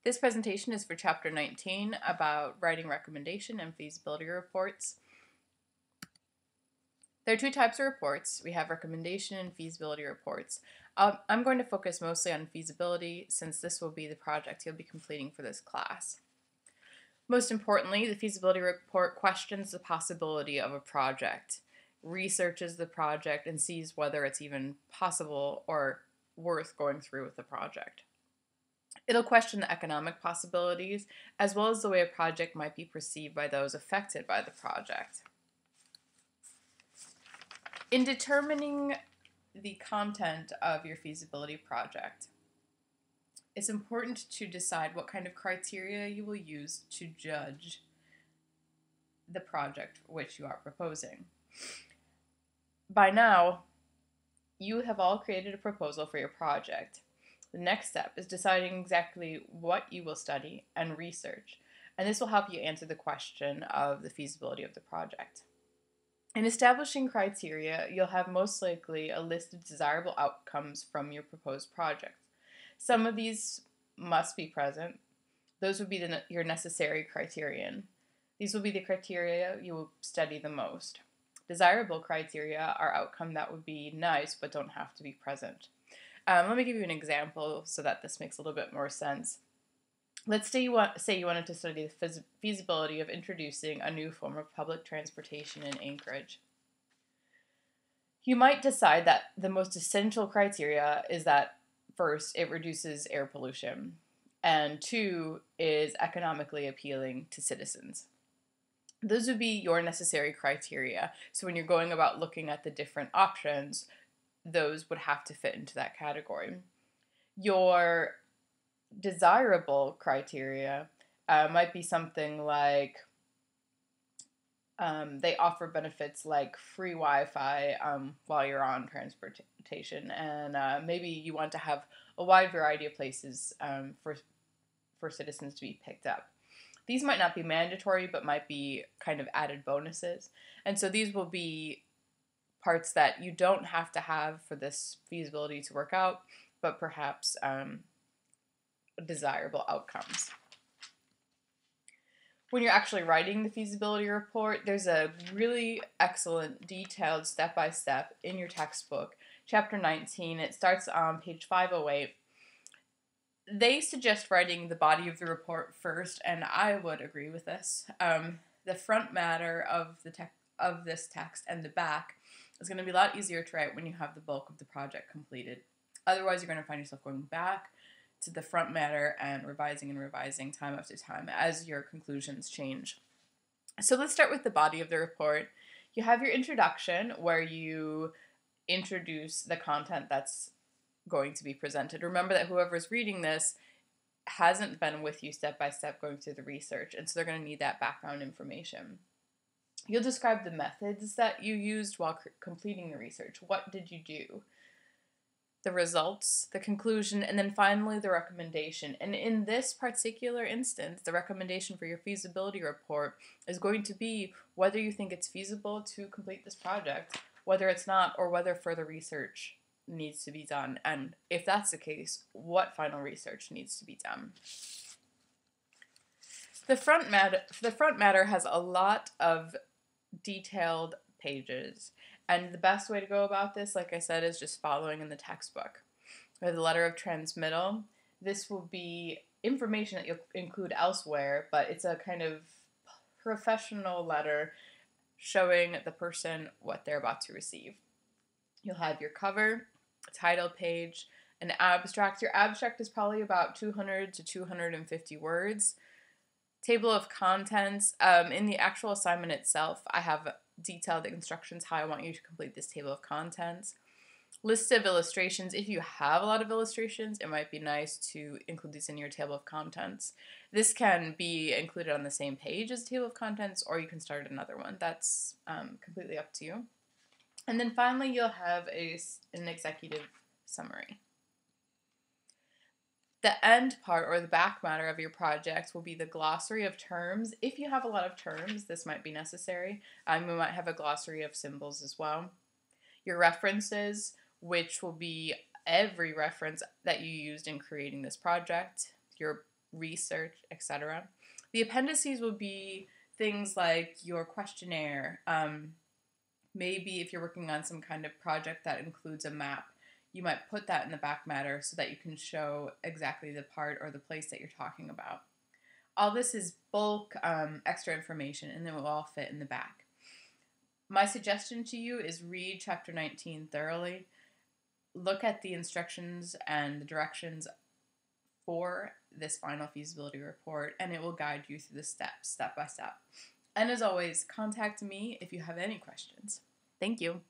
This presentation is for Chapter 19 about writing recommendation and feasibility reports. There are two types of reports. We have recommendation and feasibility reports. I'm going to focus mostly on feasibility since this will be the project you'll be completing for this class. Most importantly, the feasibility report questions the possibility of a project, researches the project, and sees whether it's even possible or worth going through with the project. It'll question the economic possibilities, as well as the way a project might be perceived by those affected by the project. In determining the content of your feasibility project, it's important to decide what kind of criteria you will use to judge the project which you are proposing. By now, you have all created a proposal for your project. The next step is deciding exactly what you will study and research, and this will help you answer the question of the feasibility of the project. In establishing criteria, you'll have most likely a list of desirable outcomes from your proposed project. Some of these must be present. Those would be your necessary criterion. These will be the criteria you will study the most. Desirable criteria are outcomes that would be nice but don't have to be present. Let me give you an example so that this makes a little bit more sense. Let's say you wanted to study the feasibility of introducing a new form of public transportation in Anchorage. You might decide that the most essential criteria is that, first, it reduces air pollution, and two, is economically appealing to citizens. Those would be your necessary criteria. So when you're going about looking at the different options, those would have to fit into that category. Your desirable criteria might be something like they offer benefits like free Wi-Fi while you're on transportation, and maybe you want to have a wide variety of places for citizens to be picked up. These might not be mandatory, but might be kind of added bonuses, and so these will be parts that you don't have to have for this feasibility to work out, but perhaps desirable outcomes. When you're actually writing the feasibility report, there's a really excellent detailed step-by-step in your textbook, Chapter 19. It starts on page 508. They suggest writing the body of the report first, and I would agree with this. The front matter of this text and the back is going to be a lot easier to write when you have the bulk of the project completed. Otherwise, you're going to find yourself going back to the front matter and revising time after time as your conclusions change. So let's start with the body of the report. You have your introduction, where you introduce the content that's going to be presented. Remember that whoever's reading this hasn't been with you step by step going through the research, and so they're going to need that background information. You'll describe the methods that you used while completing the research. What did you do? The results, the conclusion, and then finally the recommendation. And in this particular instance, the recommendation for your feasibility report is going to be whether you think it's feasible to complete this project, whether it's not, or whether further research needs to be done. And if that's the case, what final research needs to be done. The front matter has a lot of detailed pages. And the best way to go about this, like I said, is just following in the textbook. We have the letter of transmittal. This will be information that you'll include elsewhere, but it's a kind of professional letter showing the person what they're about to receive. You'll have your cover, a title page, an abstract. Your abstract is probably about 200 to 250 words. Table of contents. In the actual assignment itself, I have detailed instructions how I want you to complete this table of contents. List of illustrations. If you have a lot of illustrations, it might be nice to include these in your table of contents. This can be included on the same page as the table of contents, or you can start another one. That's completely up to you. And then finally, you'll have an executive summary. The end part, or the back matter of your project, will be the glossary of terms. If you have a lot of terms, this might be necessary. We might have a glossary of symbols as well. Your references, which will be every reference that you used in creating this project. Your research, etc. The appendices will be things like your questionnaire. Maybe if you're working on some kind of project that includes a map, you might put that in the back matter so that you can show exactly the part or the place that you're talking about. All this is bulk extra information, and then it will all fit in the back. My suggestion to you is read Chapter 19 thoroughly. Look at the instructions and the directions for this final feasibility report, and it will guide you through the steps, step by step. And as always, contact me if you have any questions. Thank you.